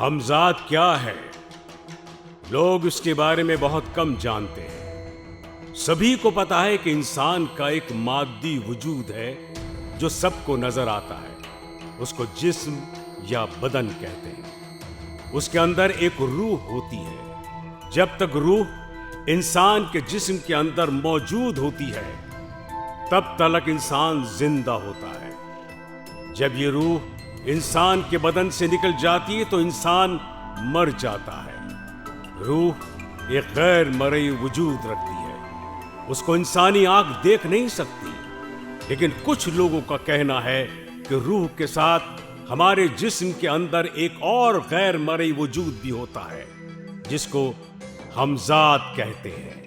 हमजाद क्या है? लोग उसके बारे में बहुत कम जानते हैं। सभी को पता है कि इंसान का एक मादी वजूद है जो सबको नजर आता है। उसको जिस्म या बदन कहते हैं। उसके अंदर एक रूह होती है। जब तक रूह इंसान के जिस्म के अंदर मौजूद होती है तब तक इंसान जिंदा होता है। जब ये रूह इंसान के बदन से निकल जाती है तो इंसान मर जाता है। रूह एक गैर मरई वजूद रखती है। उसको इंसानी आंख देख नहीं सकती, लेकिन कुछ लोगों का कहना है कि रूह के साथ हमारे जिस्म के अंदर एक और गैर मरई वजूद भी होता है जिसको हमजाद कहते हैं।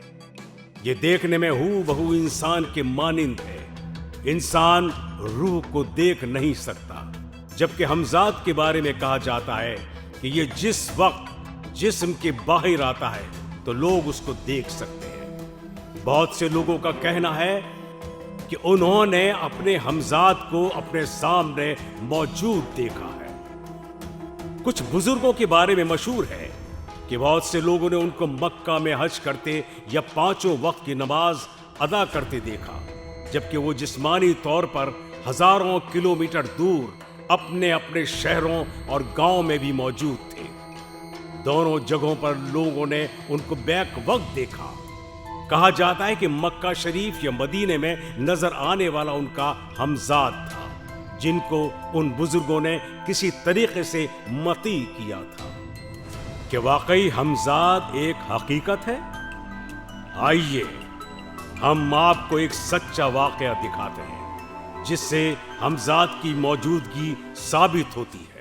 ये देखने में हूबहू इंसान के मानिंद है। इंसान रूह को देख नहीं सकता, जबकि हमजाद के बारे में कहा जाता है कि ये जिस वक्त जिस्म के बाहर आता है तो लोग उसको देख सकते हैं। बहुत से लोगों का कहना है कि उन्होंने अपने हमजाद को अपने सामने मौजूद देखा है। कुछ बुजुर्गों के बारे में मशहूर है कि बहुत से लोगों ने उनको मक्का में हज करते या 5 वक्त की नमाज अदा करते देखा, जबकि वो जिस्मानी तौर पर हजारों किलोमीटर दूर अपने अपने शहरों और गांव में भी मौजूद थे। दोनों जगहों पर लोगों ने उनको बैक वक्त देखा। कहा जाता है कि मक्का शरीफ या मदीने में नजर आने वाला उनका हमजाद था, जिनको उन बुजुर्गों ने किसी तरीके से मती किया था। कि वाकई हमजाद एक हकीकत है? आइए हम आपको एक सच्चा वाकया दिखाते हैं जिससे हमजाद की मौजूदगी साबित होती है।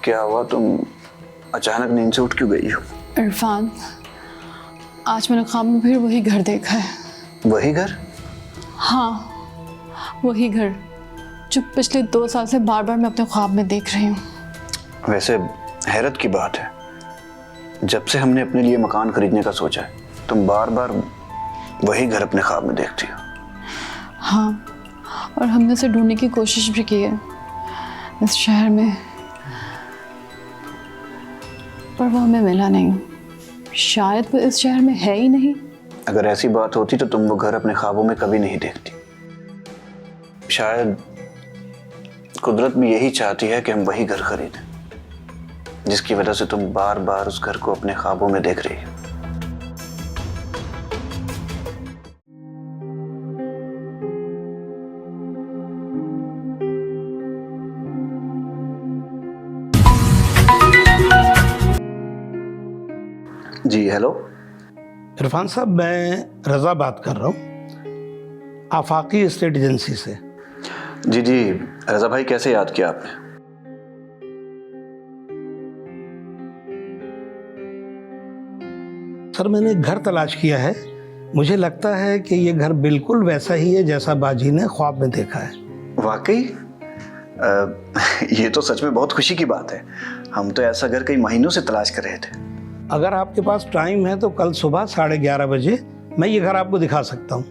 क्या हुआ? तुम अचानक नींद से उठ क्यों गई हो? इरफान, आज मैंने ख्वाब में फिर वही घर देखा है। वही घर? हाँ, वही घर जो पिछले 2 साल से बार बार मैं अपने ख्वाब में देख रही हूँ। वैसे हैरत की बात है, जब से हमने अपने लिए मकान खरीदने का सोचा है तुम बार बार वही घर अपने ख्वाब में देखती हो। हाँ, और हमने उसे ढूंढने की कोशिश भी की है इस शहर में, पर वो हमें मिला नहीं। शायद वो इस शहर में है ही नहीं। अगर ऐसी बात होती तो तुम वो घर अपने ख्वाबों में कभी नहीं देखती। शायद कुदरत भी यही चाहती है कि हम वही घर खरीदें, जिसकी वजह से तुम बार बार उस घर को अपने ख्वाबों में देख रही हो। जी हेलो। इरफान साहब, मैं रज़ा बात कर रहा हूँ आफाकी एस्टेट एजेंसी से। जी जी, रज़ा भाई कैसे याद किया आपने? सर, मैंने एक घर तलाश किया है। मुझे लगता है कि ये घर बिल्कुल वैसा ही है जैसा बाजी ने ख्वाब में देखा है। वाकई? ये तो सच में बहुत खुशी की बात है। हम तो ऐसा घर कई महीनों से तलाश कर रहे थे। अगर आपके पास टाइम है तो कल सुबह 11:30 बजे मैं ये घर आपको दिखा सकता हूँ।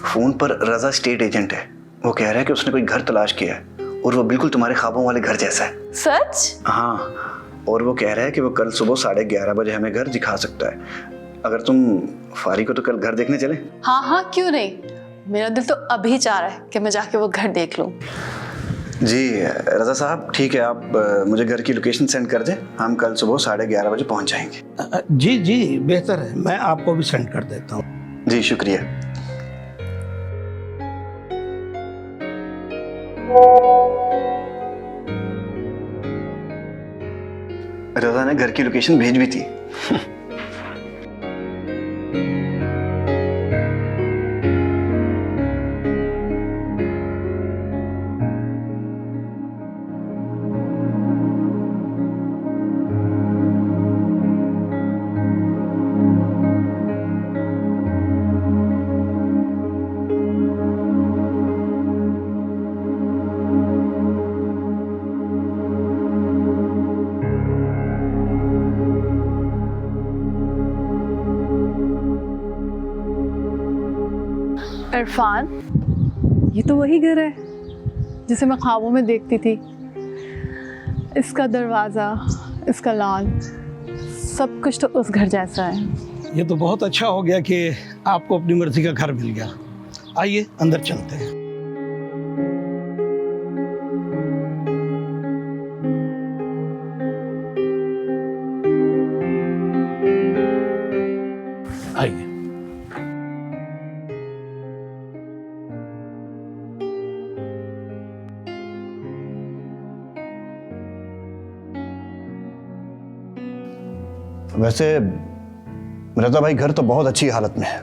फोन पर रजा स्टेट एजेंट है, वो कह रहा है कि उसने कोई घर तलाश किया है और वो बिल्कुल तुम्हारे ख्वाबों वाले घर जैसा है। सच? हाँ, और वो कह रहा है कि वो कल सुबह 11:30 बजे हमें घर दिखा सकता है। अगर तुम फारिग हो तो कल घर देखने चले? हाँ हाँ, क्यों नहीं। मेरा दिल तो अभी चाह रहा है कि मैं जाके वो घर देख लूँ। जी रजा साहब, ठीक है, आप मुझे घर की लोकेशन सेंड कर दें, हम कल सुबह 11:30 बजे पहुंच जाएंगे। जी जी, बेहतर है, मैं आपको भी सेंड कर देता हूँ। जी शुक्रिया। रजा ने घर की लोकेशन भेज भी थी। इरफान, ये तो वही घर है जिसे मैं ख्वाबों में देखती थी। इसका दरवाज़ा, इसका लॉन, सब कुछ तो उस घर जैसा है। ये तो बहुत अच्छा हो गया कि आपको अपनी मर्जी का घर मिल गया। आइए अंदर चलते हैं। आइए। वैसे रजा भाई, घर तो बहुत अच्छी हालत में है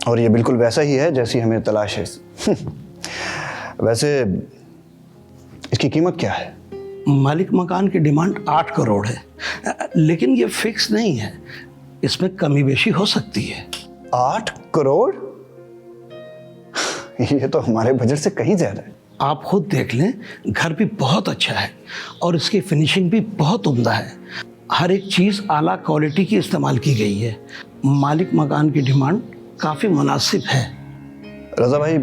और ये बिल्कुल वैसा ही है जैसी हमें तलाश है। वैसे इसकी कीमत क्या है? मालिक मकान की डिमांड 8 करोड़ है, लेकिन ये फिक्स नहीं है, इसमें कमी बेशी हो सकती है। 8 करोड़? ये तो हमारे बजट से कहीं ज्यादा है। आप खुद देख लें, घर भी बहुत अच्छा है और इसकी फिनिशिंग भी बहुत उम्दा है। हर एक चीज़ आला क्वालिटी की इस्तेमाल की गई है। मालिक मकान की डिमांड काफ़ी मुनासिब है। रजा भाई,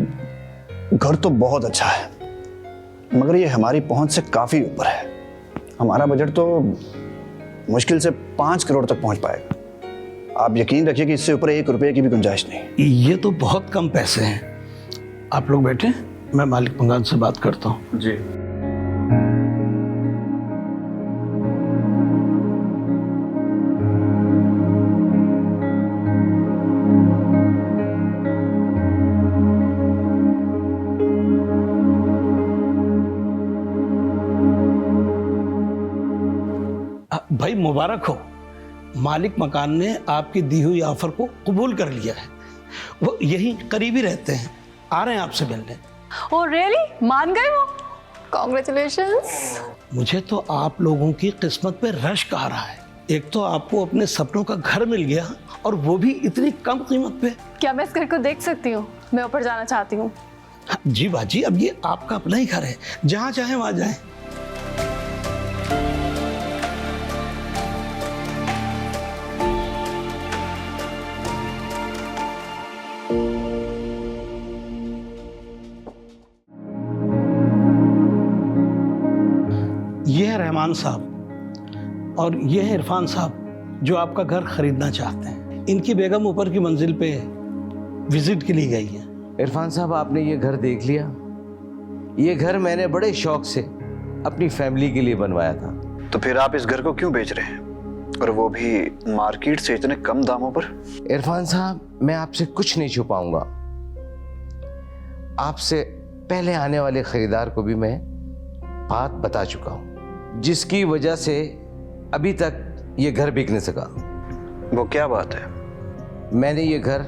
घर तो बहुत अच्छा है मगर ये हमारी पहुंच से काफ़ी ऊपर है। हमारा बजट तो मुश्किल से 5 करोड़ तक पहुंच पाएगा। आप यकीन रखिए कि इससे ऊपर 1 रुपये की भी गुंजाइश नहीं। ये तो बहुत कम पैसे हैं। आप लोग बैठे, मैं मालिक मकान से बात करता हूँ। जी। भाई मुबारक हो, मालिक मकान ने आपकी दी हुई ऑफर को कबूल कर लिया है। वो यहीं करीब ही रहते हैं, आ रहे हैं आपसे मिलने। Oh really? मान गए वो? कॉन्ग्रेचुलेशंस। मुझे तो आप लोगों की किस्मत पे रश्क आ रहा है। एक तो आपको अपने सपनों का घर मिल गया और वो भी इतनी कम कीमत पे। क्या मैं इस घर को देख सकती हूँ? मैं ऊपर जाना चाहती हूँ। जी बाजी, अब ये आपका अपना ही घर है, जहाँ चाहे वहाँ जाएं। ये है रहमान साहब और ये है इरफान साहब जो आपका घर खरीदना चाहते हैं। इनकी बेगम ऊपर की मंजिल पे विजिट के लिए गई है। इरफान साहब, आपने ये घर देख लिया? ये घर मैंने बड़े शौक से अपनी फैमिली के लिए बनवाया था। तो फिर आप इस घर को क्यों बेच रहे हैं, और वो भी मार्केट से इतने कम दामों पर? इरफान साहब, मैं आपसे कुछ नहीं छुपाऊंगा। आपसे पहले आने वाले खरीदार को भी मैं बात बता चुका हूं, जिसकी वजह से अभी तक ये घर बिक नहीं सका। वो क्या बात है? मैंने ये घर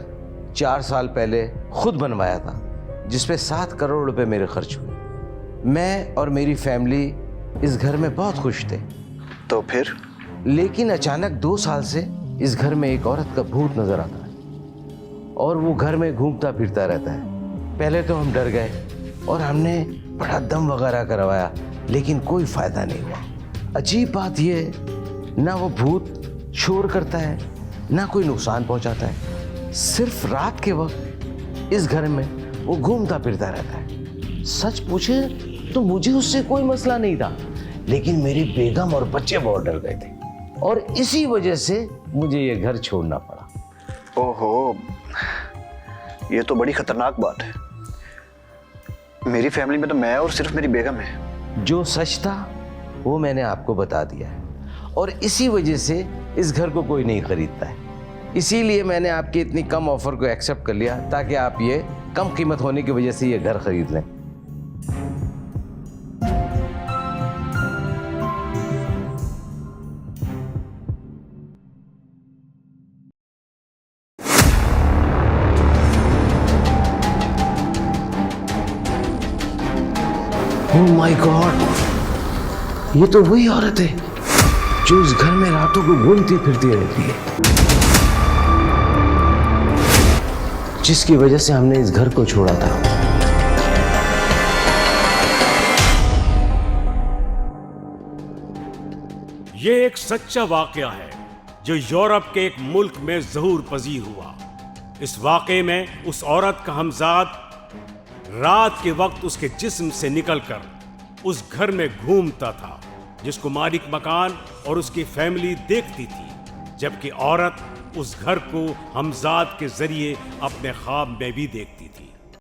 4 साल पहले खुद बनवाया था, जिसपे 7 करोड़ रुपए मेरे खर्च हुए। मैं और मेरी फैमिली इस घर में बहुत खुश थे। तो फिर? लेकिन अचानक 2 साल से इस घर में एक औरत का भूत नजर आता है और वो घर में घूमता फिरता रहता है। पहले तो हम डर गए और हमने बड़ा दम वगैरह करवाया, लेकिन कोई फायदा नहीं हुआ। अजीब बात यह, ना वो भूत शोर करता है, ना कोई नुकसान पहुंचाता है। सिर्फ रात के वक्त इस घर में वो घूमता फिरता रहता है। सच पूछे तो मुझे उससे कोई मसला नहीं था, लेकिन मेरी बेगम और बच्चे बहुत डर गए थे और इसी वजह से मुझे ये घर छोड़ना पड़ा। ओहो, ये तो बड़ी खतरनाक बात है। मेरी फैमिली में तो मैं और सिर्फ मेरी बेगम है। जो सच था वो मैंने आपको बता दिया है और इसी वजह से इस घर को कोई नहीं खरीदता है। इसीलिए मैंने आपकी इतनी कम ऑफर को एक्सेप्ट कर लिया ताकि आप ये कम कीमत होने की वजह से ये घर खरीद लें। ओह माय गॉड, ये तो वही औरत है जो इस घर में रातों को घूमती फिरती रहती है, जिसकी वजह से हमने इस घर को छोड़ा था। ये एक सच्चा वाकया है जो यूरोप के एक मुल्क में ज़हूर पजीर हुआ। इस वाकये में उस औरत का हमजाद रात के वक्त उसके जिस्म से निकलकर उस घर में घूमता था जिसको मालिक मकान और उसकी फैमिली देखती थी, जबकि औरत उस घर को हमजाद के जरिए अपने ख्वाब में भी देखती थी।